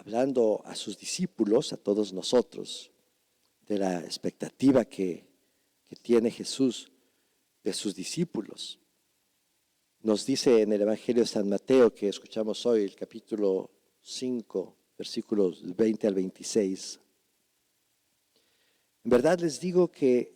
hablando a sus discípulos, a todos nosotros, de la expectativa que tiene Jesús de sus discípulos. Nos dice en el Evangelio de San Mateo, que escuchamos hoy, el capítulo 5, versículos 20 al 26. En verdad les digo que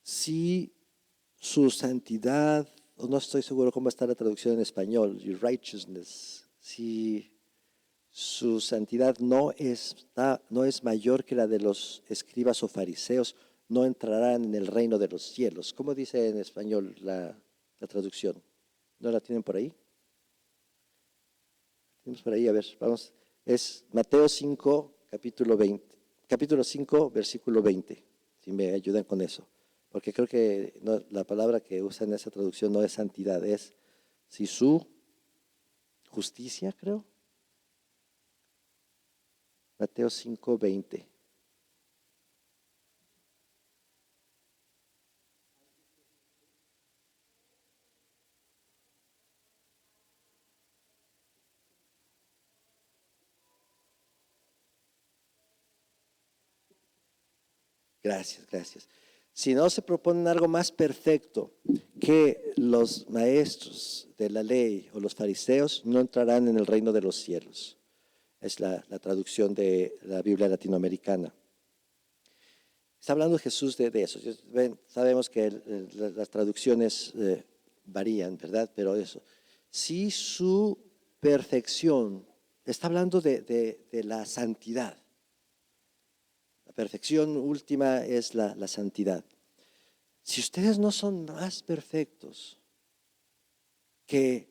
si su santidad, o no estoy seguro cómo está la traducción en español, your righteousness, si su santidad no es mayor que la de los escribas o fariseos, no entrarán en el reino de los cielos. ¿Cómo dice en español la traducción? ¿No la tienen por ahí? Tenemos por ahí, a ver, vamos. Es Mateo 5, capítulo 5, versículo 20, si me ayudan con eso. Porque creo que la palabra que usa en esa traducción no es santidad, es si su justicia, creo. Mateo 5, 20. Gracias, gracias. Si no se proponen algo más perfecto que los maestros de la ley o los fariseos, no entrarán en el reino de los cielos. Es la traducción de la Biblia latinoamericana. Está hablando Jesús de eso. Sabemos que las traducciones varían, ¿verdad? Pero eso. Si su perfección, está hablando de la santidad. La perfección última es la santidad. Si ustedes no son más perfectos que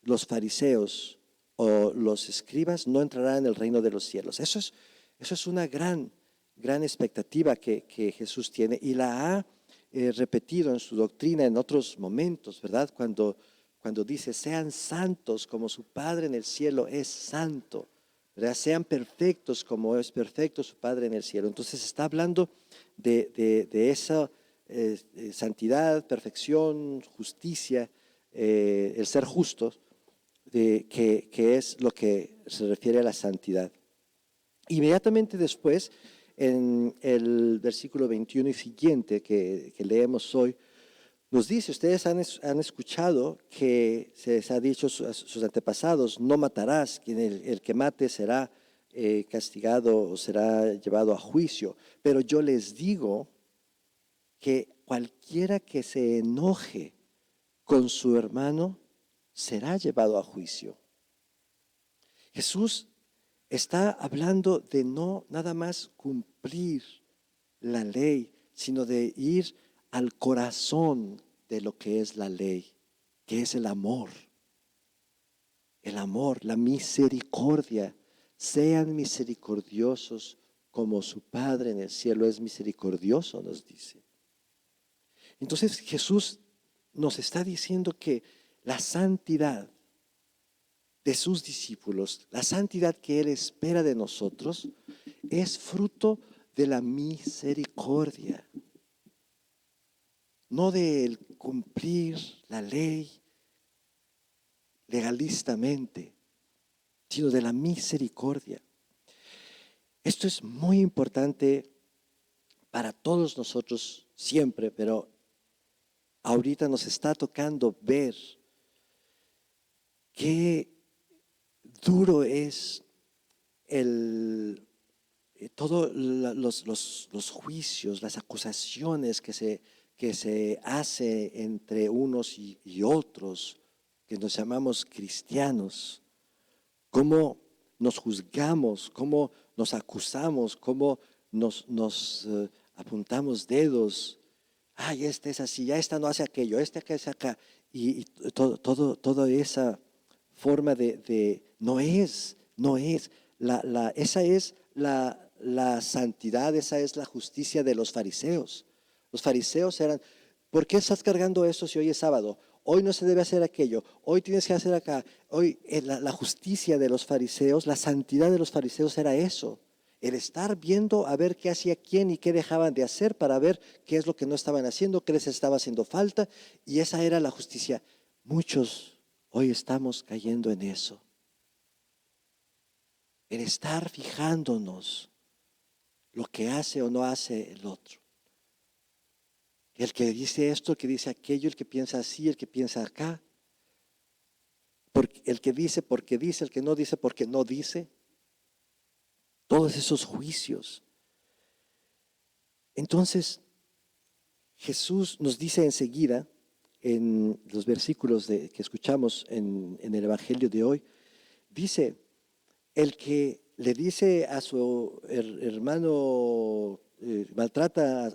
los fariseos o los escribas, no entrarán en el reino de los cielos. Eso es una gran expectativa que Jesús tiene y la ha repetido en su doctrina en otros momentos, ¿verdad? Cuando dice, sean santos como su Padre en el cielo es santo. ¿Verdad? Sean perfectos como es perfecto su Padre en el cielo. Entonces está hablando de esa santidad, perfección, justicia, el ser justos, que es lo que se refiere a la santidad. Inmediatamente después, en el versículo 21 y siguiente que leemos hoy, nos dice, ustedes han escuchado que se les ha dicho a sus antepasados, no matarás, quien el que mate será castigado o será llevado a juicio. Pero yo les digo que cualquiera que se enoje con su hermano será llevado a juicio. Jesús está hablando de no nada más cumplir la ley, sino de ir al corazón de lo que es la ley, que es el amor, la misericordia. Sean misericordiosos como su Padre en el cielo es misericordioso, nos dice. Entonces Jesús nos está diciendo que la santidad de sus discípulos, la santidad que Él espera de nosotros, es fruto de la misericordia. No del cumplir la ley legalistamente, sino de la misericordia. Esto es muy importante para todos nosotros siempre, pero ahorita nos está tocando ver qué duro es todos los juicios, las acusaciones que se hace entre unos y otros, que nos llamamos cristianos, cómo nos juzgamos, cómo nos acusamos, cómo nos apuntamos dedos. Ay, este es así, ya esta no hace aquello, este acá es acá. Y toda esa forma no es, esa es la santidad, esa es la justicia de los fariseos. Los fariseos eran, ¿por qué estás cargando esto si hoy es sábado? Hoy no se debe hacer aquello, hoy tienes que hacer acá. Hoy la justicia de los fariseos, la santidad de los fariseos era eso. El estar viendo a ver qué hacía quién y qué dejaban de hacer para ver qué es lo que no estaban haciendo, qué les estaba haciendo falta. Y esa era la justicia. Muchos hoy estamos cayendo en eso. en estar fijándonos lo que hace o no hace el otro. El que dice esto, el que dice aquello, el que piensa así, el que piensa acá. El que dice porque dice, el que no dice porque no dice. Todos esos juicios. Entonces, Jesús nos dice enseguida, en los versículos que escuchamos en el Evangelio de hoy, dice, el que le dice a su hermano, maltrata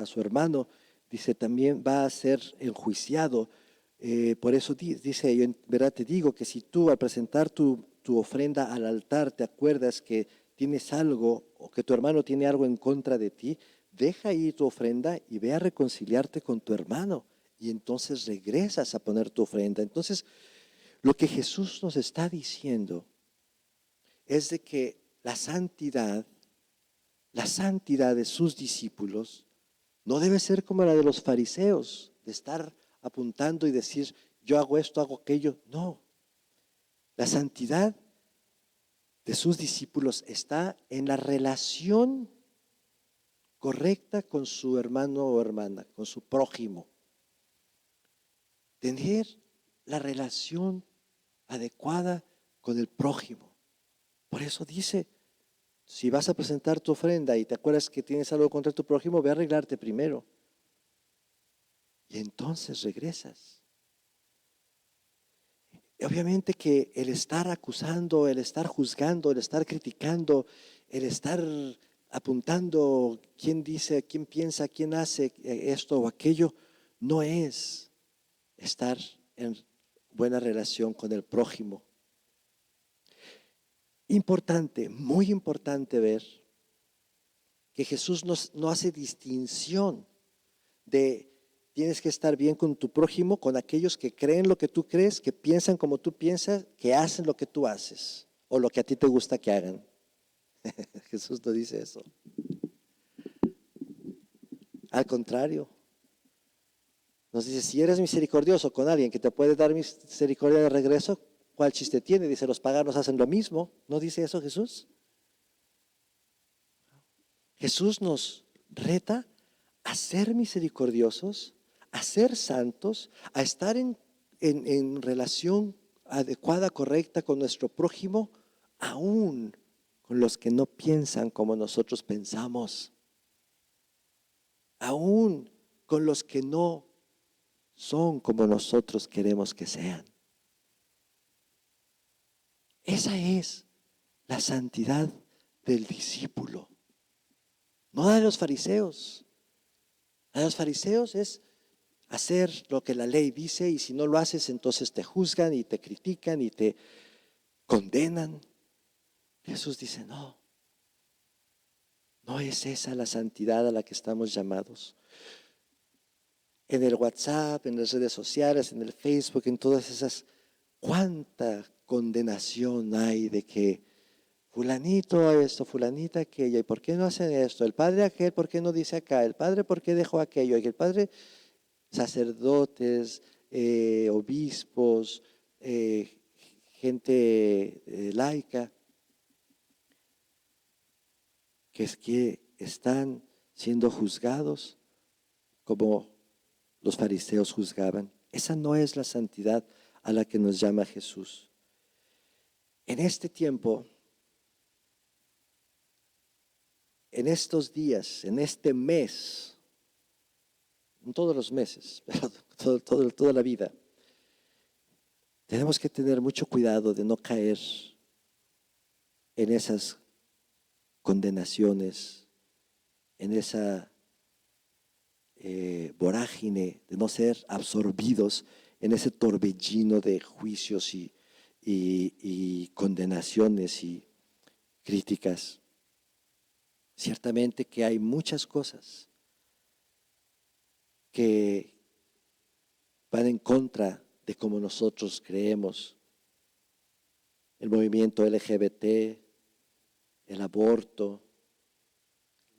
a su hermano, dice, también va a ser enjuiciado. Por eso dice, yo en verdad te digo que si tú al presentar tu ofrenda al altar te acuerdas que tienes algo o que tu hermano tiene algo en contra de ti, deja ahí tu ofrenda y ve a reconciliarte con tu hermano y entonces regresas a poner tu ofrenda. Entonces, lo que Jesús nos está diciendo es de que la santidad de sus discípulos no debe ser como la de los fariseos, de estar apuntando y decir, yo hago esto, hago aquello. No, la santidad de sus discípulos está en la relación correcta con su hermano o hermana, con su prójimo. Tener la relación adecuada con el prójimo. Por eso dice, si vas a presentar tu ofrenda y te acuerdas que tienes algo contra tu prójimo, ve a arreglarte primero. Y entonces regresas. Y obviamente que el estar acusando, el estar juzgando, el estar criticando, el estar apuntando quién dice, quién piensa, quién hace esto o aquello, no es estar en buena relación con el prójimo. Importante, muy importante ver que Jesús no hace distinción de tienes que estar bien con tu prójimo, con aquellos que creen lo que tú crees, que piensan como tú piensas, que hacen lo que tú haces o lo que a ti te gusta que hagan. Jesús no dice eso. Al contrario, nos dice, si eres misericordioso con alguien que te puede dar misericordia de regreso, ¿cuál chiste tiene? Dice, los paganos hacen lo mismo. ¿No dice eso Jesús? Jesús nos reta a ser misericordiosos, a ser santos, a estar en relación adecuada, correcta con nuestro prójimo, aún con los que no piensan como nosotros pensamos, aún con los que no son como nosotros queremos que sean. Esa es la santidad del discípulo, no la de los fariseos. La de los fariseos es hacer lo que la ley dice y si no lo haces entonces te juzgan y te critican y te condenan. Jesús dice, no, no es esa la santidad a la que estamos llamados. En el WhatsApp, en las redes sociales, en el Facebook, en todas esas, cuánta condenación hay de que fulanito esto, fulanita aquella, ¿y por qué no hacen esto? El padre aquel, ¿por qué no dice acá? El padre, ¿por qué dejó aquello? Y el padre, sacerdotes, obispos, gente laica, que están siendo juzgados como los fariseos juzgaban. Esa no es la santidad a la que nos llama Jesús. En este tiempo, en estos días, en este mes, en todos los meses, pero toda la vida, tenemos que tener mucho cuidado de no caer en esas condenaciones, en esa vorágine, de no ser absorbidos en ese torbellino de juicios y condenaciones y críticas. Ciertamente que hay muchas cosas que van en contra de cómo nosotros creemos. El movimiento LGBT, el aborto,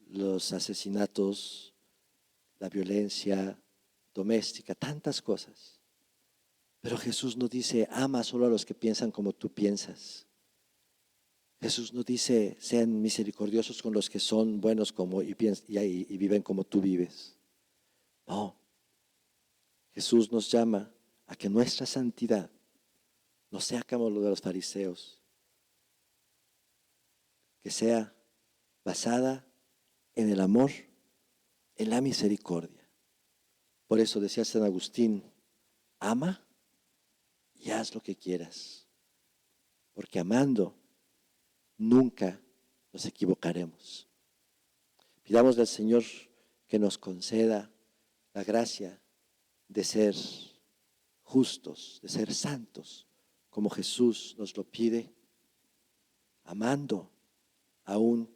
los asesinatos, la violencia doméstica, tantas cosas. Pero Jesús no dice, ama solo a los que piensan como tú piensas. Jesús no dice, sean misericordiosos con los que son buenos como y viven como tú vives. No. Jesús nos llama a que nuestra santidad no sea como lo de los fariseos, que sea basada en el amor, en la misericordia. Por eso decía San Agustín, ama y haz lo que quieras, porque amando nunca nos equivocaremos. Pidamos al Señor que nos conceda la gracia de ser justos, de ser santos, como Jesús nos lo pide, amando aún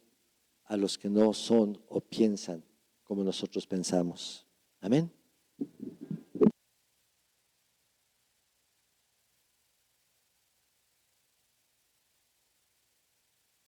a los que no son o piensan como nosotros pensamos. Amén.